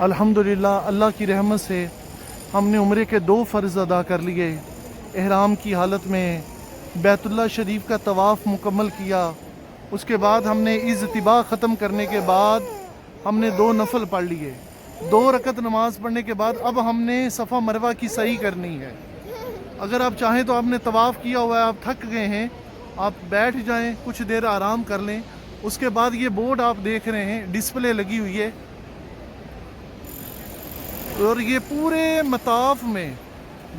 الحمدللہ اللہ کی رحمت سے ہم نے عمرے کے 2 فرض ادا کر لیے۔ احرام کی حالت میں بیت اللہ شریف کا طواف مکمل کیا۔ اس کے بعد ہم نے اجتباء ختم کرنے کے بعد ہم نے 2 نفل پڑھ لیے۔ 2 رکعت نماز پڑھنے کے بعد اب ہم نے صفا مروہ کی سعی کرنی ہے۔ اگر آپ چاہیں تو آپ نے طواف کیا ہوا ہے، آپ تھک گئے ہیں، آپ بیٹھ جائیں، کچھ دیر آرام کر لیں۔ اس کے بعد یہ بورڈ آپ دیکھ رہے ہیں، ڈسپلے لگی ہوئی ہے، اور یہ پورے مطاف میں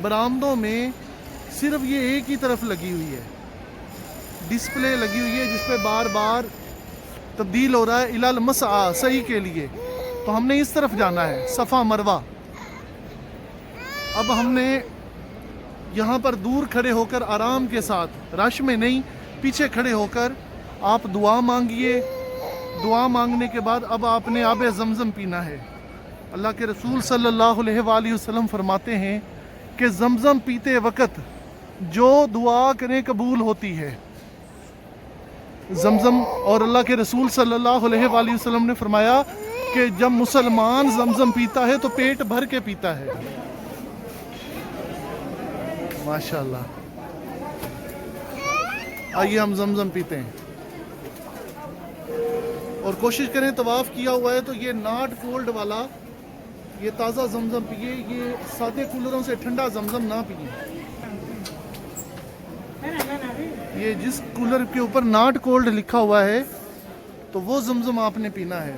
برآمدوں میں صرف یہ ایک ہی طرف لگی ہوئی ہے، ڈسپلے لگی ہوئی ہے جس پہ بار بار تبدیل ہو رہا ہے الی المسعی، سعی کے لیے۔ تو ہم نے اس طرف جانا ہے، صفا مروہ۔ اب ہم نے یہاں پر دور کھڑے ہو کر آرام کے ساتھ، رش میں نہیں، پیچھے کھڑے ہو کر آپ دعا مانگیے۔ دعا مانگنے کے بعد اب آپ نے آب زمزم پینا ہے۔ اللہ کے رسول صلی اللہ علیہ وآلہ وسلم فرماتے ہیں کہ زمزم پیتے وقت جو دعا کریں قبول ہوتی ہے۔ زمزم، اور اللہ کے رسول صلی اللہ علیہ وآلہ وسلم نے فرمایا کہ جب مسلمان زمزم پیتا ہے تو پیٹ بھر کے پیتا ہے۔ ماشاءاللہ۔ آئیے ہم زمزم پیتے ہیں اور کوشش کریں، طواف کیا ہوا ہے تو یہ ناٹ کولڈ والا، یہ تازہ زمزم پیئے، یہ سادے کولروں سے ٹھنڈا زمزم نہ پیئے۔ یہ جس کولر کے اوپر ناٹ کولڈ لکھا ہوا ہے تو وہ زمزم آپ نے پینا ہے۔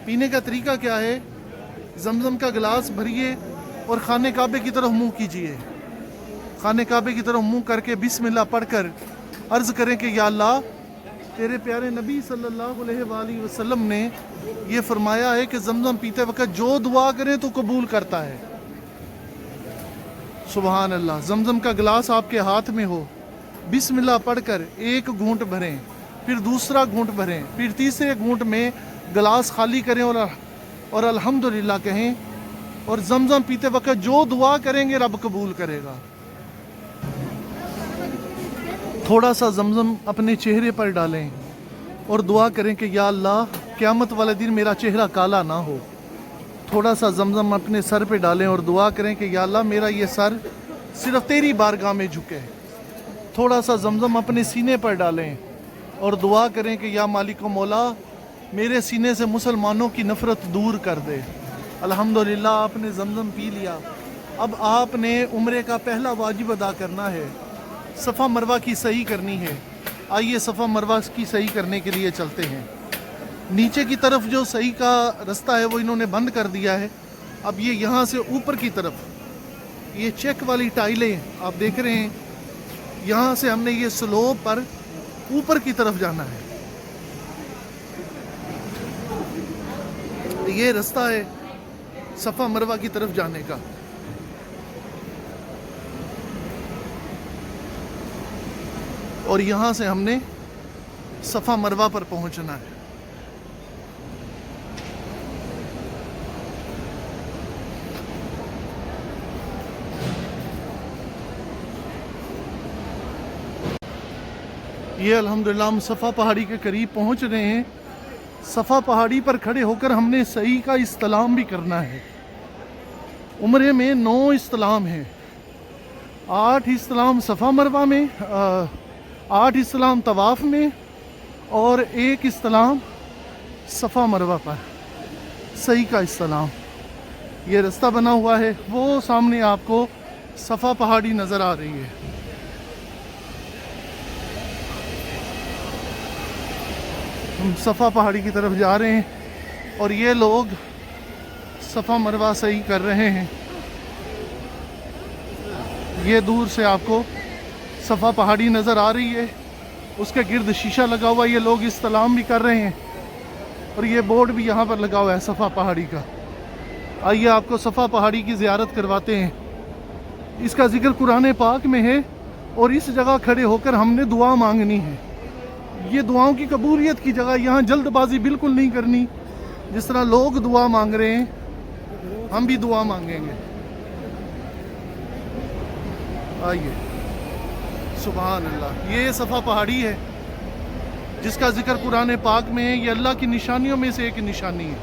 پینے کا طریقہ کیا ہے؟ زمزم کا گلاس بھریے اور خانہ کعبے کی طرف منہ کیجئے۔ خانہ کعبے کی طرف منہ کر کے بسم اللہ پڑھ کر عرض کریں کہ یا اللہ، تیرے پیارے نبی صلی اللہ علیہ وآلہ وسلم نے یہ فرمایا ہے کہ زمزم پیتے وقت جو دعا کریں تو قبول کرتا ہے۔ سبحان اللہ۔ زمزم کا گلاس آپ کے ہاتھ میں ہو، بسم اللہ پڑھ کر ایک گھونٹ بھریں، پھر دوسرا گھونٹ بھریں، پھر تیسرے گھونٹ میں گلاس خالی کریں اور الحمدللہ کہیں، اور زمزم پیتے وقت جو دعا کریں گے رب قبول کرے گا۔ تھوڑا سا زمزم اپنے چہرے پر ڈالیں اور دعا کریں کہ یا اللہ، قیامت والے دن میرا چہرہ کالا نہ ہو۔ تھوڑا سا زمزم اپنے سر پہ ڈالیں اور دعا کریں کہ یا اللہ، میرا یہ سر صرف تیری بارگاہ میں جھکے۔ تھوڑا سا زمزم اپنے سینے پر ڈالیں اور دعا کریں کہ یا مالک و مولا، میرے سینے سے مسلمانوں کی نفرت دور کر دے۔ الحمدللہ آپ نے زمزم پی لیا۔ اب آپ نے عمرے کا پہلا واجب ادا کرنا ہے، صفا مروہ کی سعی کرنی ہے۔ آئیے صفا مروہ کی سعی کرنے کے لیے چلتے ہیں۔ نیچے کی طرف جو سعی کا رستہ ہے وہ انہوں نے بند کر دیا ہے۔ اب یہ یہاں سے اوپر کی طرف، یہ چیک والی ٹائلیں آپ دیکھ رہے ہیں، یہاں سے ہم نے یہ سلوپ پر اوپر کی طرف جانا ہے۔ یہ رستہ ہے صفا مروہ کی طرف جانے کا۔ اور یہاں سے ہم نے صفا مروہ پر پہنچنا ہے۔ یہ الحمدللہ ہم صفا پہاڑی کے قریب پہنچ رہے ہیں۔ صفا پہاڑی پر کھڑے ہو کر ہم نے سعی کا استلام بھی کرنا ہے۔ عمرے میں 9 استلام ہیں، 8 استلام صفا مروہ میں، 8 استلام طواف میں، اور 1 استلام صفا مروہ پر سعی کا استلام۔ یہ رستہ بنا ہوا ہے، وہ سامنے آپ کو صفا پہاڑی نظر آ رہی ہے۔ ہم صفا پہاڑی کی طرف جا رہے ہیں اور یہ لوگ صفا مروہ سعی کر رہے ہیں۔ یہ دور سے آپ کو صفا پہاڑی نظر آ رہی ہے، اس کے گرد شیشہ لگا ہوا ہے، یہ لوگ استلام بھی کر رہے ہیں، اور یہ بورڈ بھی یہاں پر لگا ہوا ہے صفا پہاڑی کا۔ آئیے آپ کو صفا پہاڑی کی زیارت کرواتے ہیں۔ اس کا ذکر قرآن پاک میں ہے، اور اس جگہ کھڑے ہو کر ہم نے دعا مانگنی ہے۔ یہ دعاؤں کی قبولیت کی جگہ، یہاں جلد بازی بالکل نہیں کرنی۔ جس طرح لوگ دعا مانگ رہے ہیں ہم بھی دعا مانگیں گے۔ آئیے، سبحان اللہ۔ یہ صفا پہاڑی ہے جس کا ذکر قرآن پاک میں ہے، یہ اللہ کی نشانیوں میں سے ایک نشانی ہے۔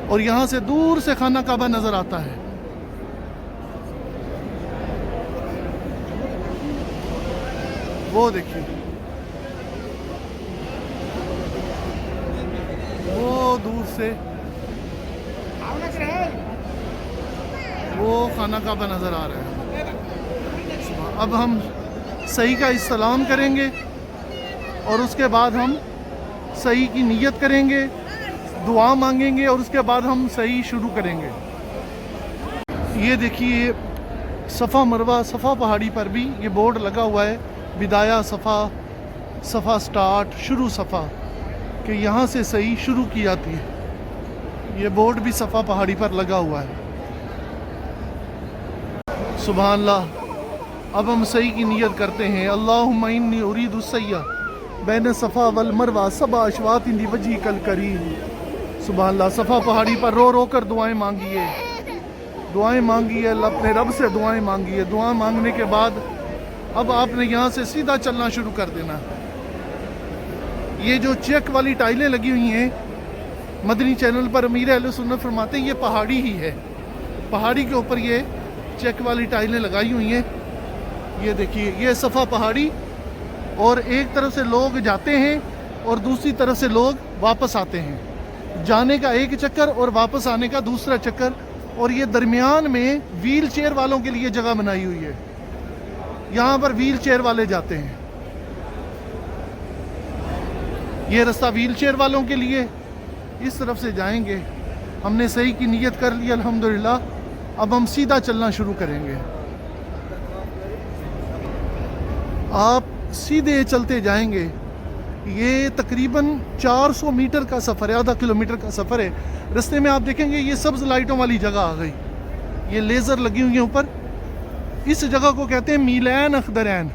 اور یہاں سے دور سے خانہ کعبہ نظر آتا ہے. وہ دیکھیے وہ دور سے وہ خانہ کعبہ نظر آ رہا ہے. اب ہم صحیح کا استلام کریں گے اور اس کے بعد ہم صحیح کی نیت کریں گے, دعا مانگیں گے اور اس کے بعد ہم صحیح شروع کریں گے. یہ دیکھیے صفا مروہ, صفا پہاڑی پر بھی یہ بورڈ لگا ہوا ہے, بدایہ صفا, صفا سٹارٹ, شروع صفا, کہ یہاں سے صحیح شروع کی جاتی ہے. یہ بورڈ بھی صفا پہاڑی پر لگا ہوا ہے. سبحان اللہ. اب ہم صحیح کی نیت کرتے ہیں. اللہم انی ارید السیہ بین صفا والمروہ سبع اشواط لوجہک الکریم. سبحان اللہ. صفا پہاڑی پر رو رو کر دعائیں مانگیے, دعائیں مانگیے, اپنے رب سے دعائیں مانگیے. دعا مانگنے کے بعد اب آپ نے یہاں سے سیدھا چلنا شروع کر دینا. یہ جو چیک والی ٹائلیں لگی ہوئی ہیں مدنی چینل پر, امیر اہل سنت فرماتے ہیں یہ پہاڑی ہی ہے. پہاڑی کے اوپر یہ چیک والی ٹائلیں لگائی ہوئی ہیں. یہ دیکھیے یہ صفا پہاڑی, اور ایک طرف سے لوگ جاتے ہیں اور دوسری طرف سے لوگ واپس آتے ہیں. جانے کا ایک چکر اور واپس آنے کا دوسرا چکر, اور یہ درمیان میں ویل چیئر والوں کے لیے جگہ بنائی ہوئی ہے. یہاں پر ویل چیئر والے جاتے ہیں. یہ رستہ ویل چیئر والوں کے لیے, اس طرف سے جائیں گے. ہم نے صحیح کی نیت کر لی الحمدللہ. اب ہم سیدھا چلنا شروع کریں گے. آپ سیدھے چلتے جائیں گے. یہ تقریباً 400 میٹر کا سفر ہے, آدھا کلومیٹر کا سفر ہے. رستے میں آپ دیکھیں گے یہ سبز لائٹوں والی جگہ آ گئی, یہ لیزر لگی ہوئی ہیں اوپر. اس جگہ کو کہتے ہیں میلین اخدرین.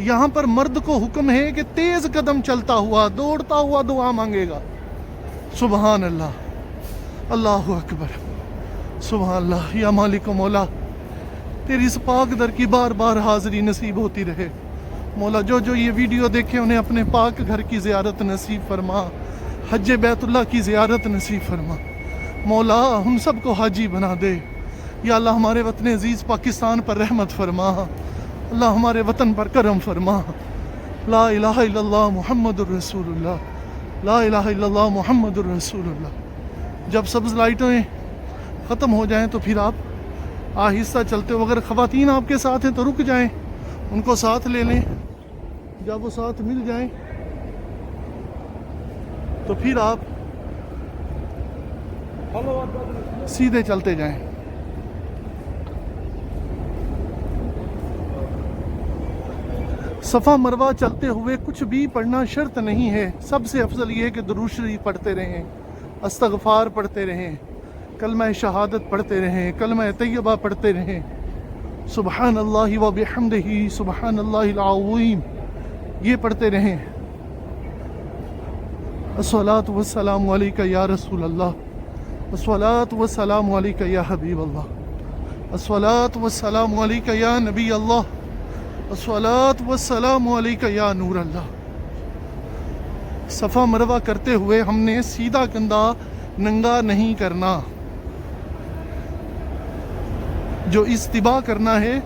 یہاں پر مرد کو حکم ہے کہ تیز قدم چلتا ہوا, دوڑتا ہوا دعا مانگے گا. سبحان اللہ, اللہ اکبر, سبحان اللہ. یا مالک و مولا, تیری اس پاک در کی بار بار حاضری نصیب ہوتی رہے. مولا جو یہ ویڈیو دیکھیں انہیں اپنے پاک گھر کی زیارت نصیب فرما, حج بیت اللہ کی زیارت نصیب فرما. مولا ہم سب کو حاجی بنا دے. یا اللہ ہمارے وطن عزیز پاکستان پر رحمت فرما. اللہ ہمارے وطن پر کرم فرما. لا الہ الا اللہ محمد الرسول اللہ, لا الہ الا اللہ محمد الرسول اللہ. جب سبز لائٹیں ختم ہو جائیں تو پھر آپ آہستہ چلتے ہو. اگر خواتین آپ کے ساتھ ہیں تو رک جائیں, ان کو ساتھ لے لیں. جب وہ ساتھ مل جائیں تو پھر آپ سیدھے چلتے جائیں. صفا مروہ چلتے ہوئے کچھ بھی پڑھنا شرط نہیں ہے. سب سے افضل یہ ہے کہ درود شریف پڑھتے رہیں, استغفار پڑھتے رہیں, کلمہ شہادت پڑھتے رہیں, کلمہ طیبہ پڑھتے رہیں. سبحان اللہ و بحمدہ سبحان اللہ العظیم یہ پڑھتے رہیں. الصلاۃ والسلام علیک یا رسول اللہ, الصلاۃ والسلام علیک یا حبیب اللہ, الصلاۃ والسلام علیک یا نبی اللہ, الصلاۃ والسلام علیک یا نور اللہ. صفا مروہ کرتے ہوئے ہم نے سیدھا کندھا ننگا نہیں کرنا. جو استباع کرنا ہے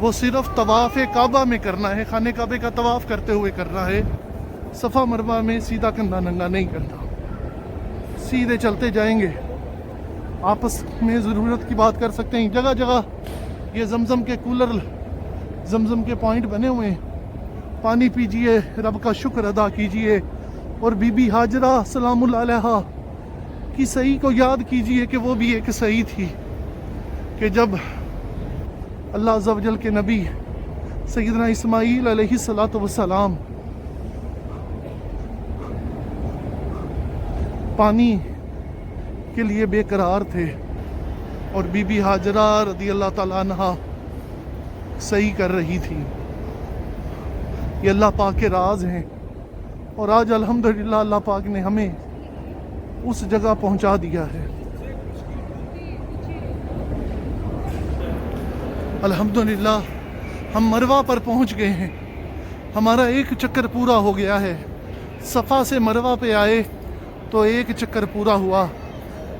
وہ صرف طواف کعبہ میں کرنا ہے, خانہ کعبے کا طواف کرتے ہوئے کرنا ہے. صفا مروہ میں سیدھا کندھا ننگا نہیں کرنا. سیدھے چلتے جائیں گے. آپس میں ضرورت کی بات کر سکتے ہیں. جگہ جگہ یہ زمزم کے کولر, زمزم کے پوائنٹ بنے ہوئے ہیں. پانی پیجئے, رب کا شکر ادا کیجئے, اور بی بی ہاجرہ سلام اللہ علیہا کی صحیح کو یاد کیجئے کہ وہ بھی ایک صحیح تھی, کہ جب اللہ عز و جل کے نبی سیدنا اسماعیل علیہ السلام پانی کے لیے بے قرار تھے اور بی بی ہاجرہ رضی اللہ تعالیٰ عنہ صحیح کر رہی تھی. یہ اللہ پاک کے راز ہیں, اور آج الحمدللہ اللہ پاک نے ہمیں اس جگہ پہنچا دیا ہے. الحمدللہ ہم مروہ پر پہنچ گئے ہیں. ہمارا ایک چکر پورا ہو گیا ہے. صفا سے مروہ پہ آئے تو ایک چکر پورا ہوا.